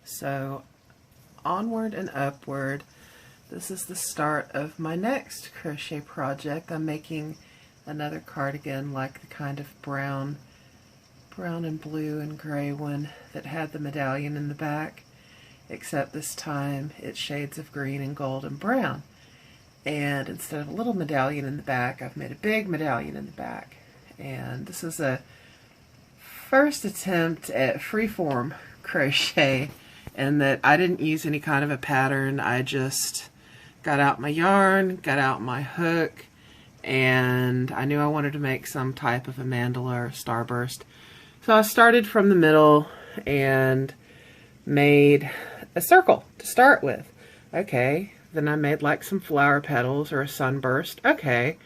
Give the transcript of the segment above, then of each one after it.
So onward and upward. This is the start of my next crochet project. I'm making another cardigan like the kind of brown and blue and gray one that had the medallion in the back, except this time it's shades of green and gold and brown. And instead of a little medallion in the back, I've made a big medallion in the back. And this is a first attempt at freeform crochet, and that I didn't use any kind of a pattern. I just got out my yarn, got out my hook, and I knew I wanted to make some type of a mandala or starburst. So I started from the middle and made a circle to start with. Okay, then I made like some flower petals or a sunburst. Okay,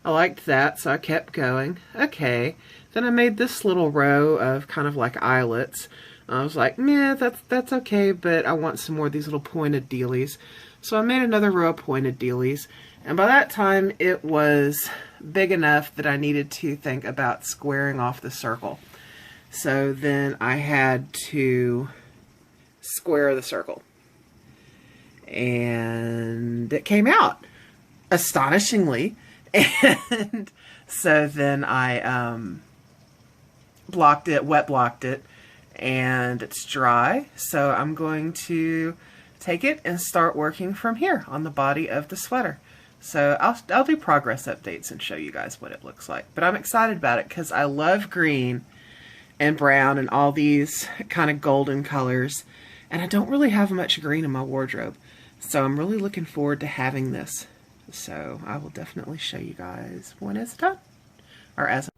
I liked that, so I kept going. Okay, then I made this little row of kind of like eyelets. I was like, meh, that's okay, but I want some more of these little pointed dealies. So I made another row of pointed dealies, and by that time it was big enough that I needed to think about squaring off the circle. So then I had to square the circle. And it came out, astonishingly. And so then I wet blocked it, and it's dry, so I'm going to take it and start working from here on the body of the sweater. So I'll do progress updates and show you guys what it looks like. But I'm excited about it because I love green and brown and all these kind of golden colors, and I don't really have much green in my wardrobe, so I'm really looking forward to having this. So I will definitely show you guys when it's done, or as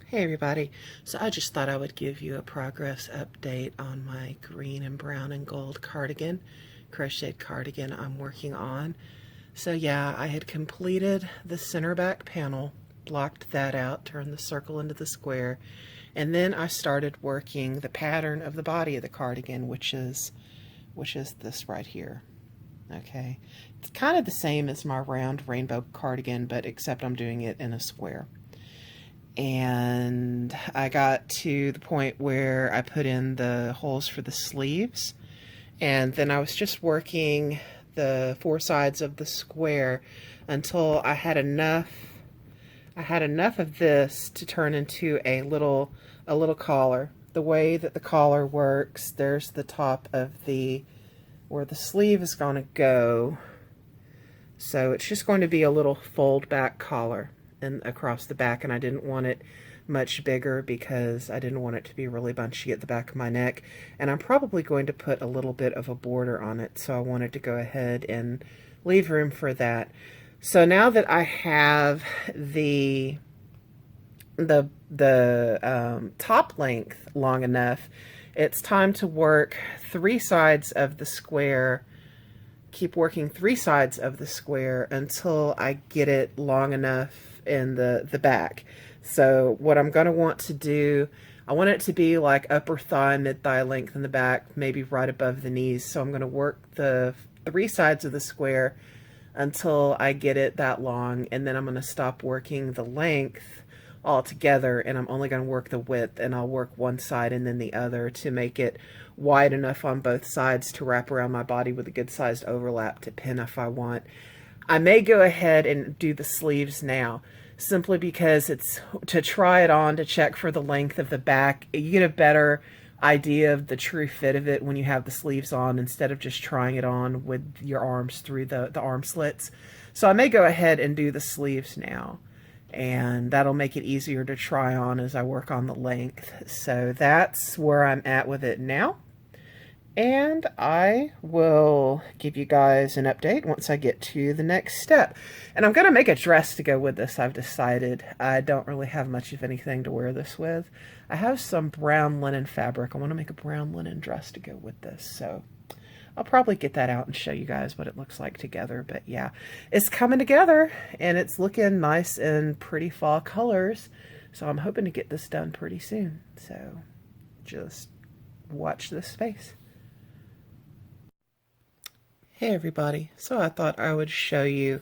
Hey everybody, so I just thought I would give you a progress update on my green and brown and gold cardigan, crocheted cardigan I'm working on. So yeah, I had completed the center back panel, blocked that out, turned the circle into the square, and then I started working the pattern of the body of the cardigan, which is this right here. Okay, it's kind of the same as my round rainbow cardigan, but except I'm doing it in a square. And I got to the point where I put in the holes for the sleeves, and then I was just working the four sides of the square until I had enough of this to turn into a little collar. The way that the collar works, there's the top of where the sleeve is going to go, so it's just going to be a little fold back collar and across the back, and I didn't want it much bigger because I didn't want it to be really bunchy at the back of my neck, and I'm probably going to put a little bit of a border on it, so I wanted to go ahead and leave room for that. So now that I have the top length long enough, it's time to work three sides of the square. Keep working three sides of the square until I get it long enough in the back. So what I'm going to want to do, I want it to be like upper thigh, mid-thigh length in the back, maybe right above the knees. So I'm going to work the three sides of the square until I get it that long, and then I'm going to stop working the length altogether, and I'm only going to work the width, and I'll work one side and then the other to make it wide enough on both sides to wrap around my body with a good sized overlap to pin if I want. I may go ahead and do the sleeves now, simply because it's to try it on to check for the length of the back. You get a better idea of the true fit of it when you have the sleeves on, instead of just trying it on with your arms through the arm slits. So I may go ahead and do the sleeves now, and that'll make it easier to try on as I work on the length. So that's where I'm at with it now. And I will give you guys an update once I get to the next step. And I'm going to make a dress to go with this, I've decided. I don't really have much of anything to wear this with. I have some brown linen fabric. I want to make a brown linen dress to go with this. So I'll probably get that out and show you guys what it looks like together. But yeah, it's coming together, and it's looking nice in pretty fall colors. So I'm hoping to get this done pretty soon. So just watch this space. Hey everybody, so I thought I would show you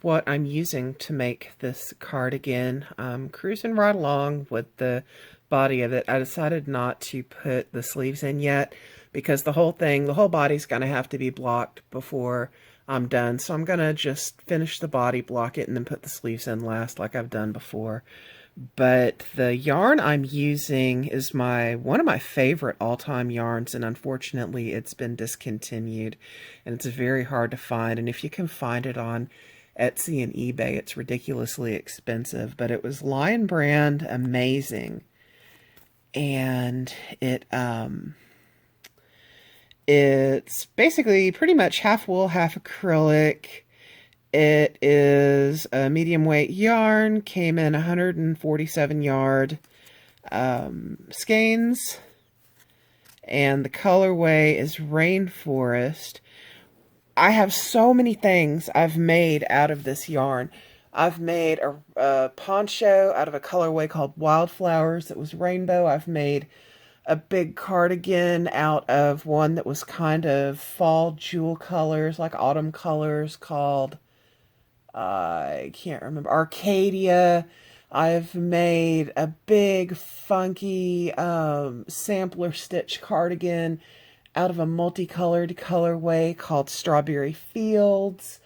what I'm using to make this cardigan. I'm cruising right along with the body of it. I decided not to put the sleeves in yet because the whole body's going to have to be blocked before I'm done. So I'm going to just finish the body, block it, and then put the sleeves in last like I've done before. But the yarn I'm using is one of my favorite all-time yarns, and unfortunately it's been discontinued, and it's very hard to find. And if you can find it on Etsy and eBay, it's ridiculously expensive. But it was Lion Brand Amazing, and it's basically pretty much half wool, half acrylic. It is a medium weight yarn, came in 147 yard skeins, and the colorway is Rainforest. I have so many things I've made out of this yarn. I've made a poncho out of a colorway called Wildflowers that was rainbow. I've made a big cardigan out of one that was kind of fall jewel colors, like autumn colors, called I can't remember, Arcadia. I've made a big funky sampler stitch cardigan out of a multicolored colorway called Strawberry Fields.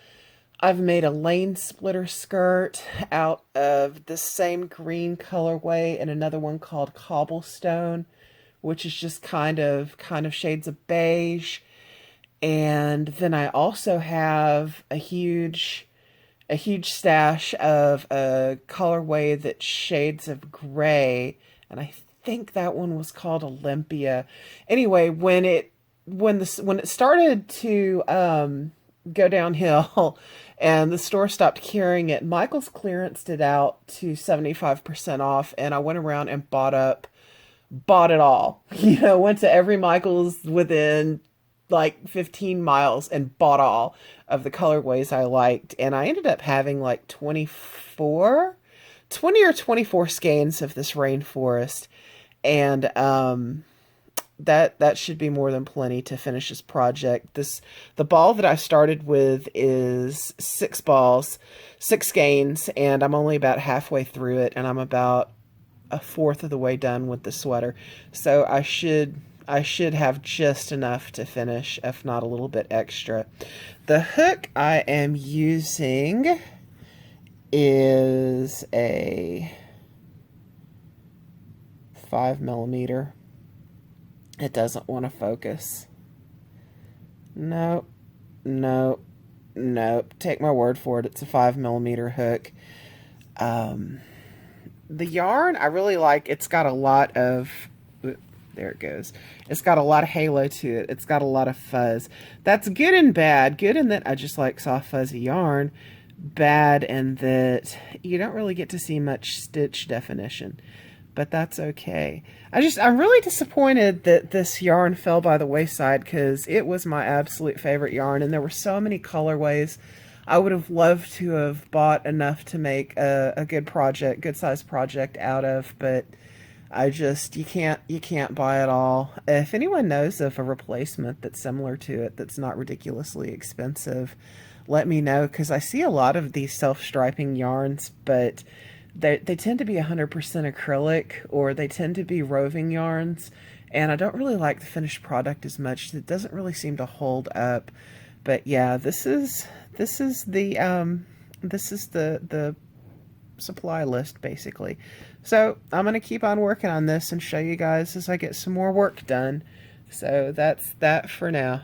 I've made a lane splitter skirt out of the same green colorway and another one called Cobblestone, which is just kind of shades of beige. And then I also have a huge stash of a colorway that's shades of gray, and I think that one was called Olympia. Anyway, when it started to go downhill and the store stopped carrying it, Michael's clearanced it out to 75% off, and I went around and bought it all. You know, went to every Michael's within like 15 miles and bought all of the colorways I liked, and I ended up having like 20 or 24 skeins of this Rainforest, and that should be more than plenty to finish this project. The ball that I started with is 6 balls, 6 skeins, and I'm only about halfway through it, and I'm about a fourth of the way done with the sweater, so I should have just enough to finish, if not a little bit extra. The hook I am using is a 5mm. It doesn't want to focus. Nope. Take my word for it. It's a 5mm hook. The yarn I really like. It's got a lot of... There it goes. It's got a lot of halo to it. It's got a lot of fuzz. That's good and bad. Good in that I just like soft, fuzzy yarn. Bad in that you don't really get to see much stitch definition. But that's okay. I'm really disappointed that this yarn fell by the wayside, because it was my absolute favorite yarn, and there were so many colorways I would have loved to have bought enough to make a good size project out of, but you can't buy it all. If anyone knows of a replacement that's similar to it, that's not ridiculously expensive, let me know, because I see a lot of these self-striping yarns, but they tend to be 100% acrylic, or they tend to be roving yarns, and I don't really like the finished product as much. It doesn't really seem to hold up. But yeah, this is the supply list, basically. So I'm going to keep on working on this and show you guys as I get some more work done. So that's that for now.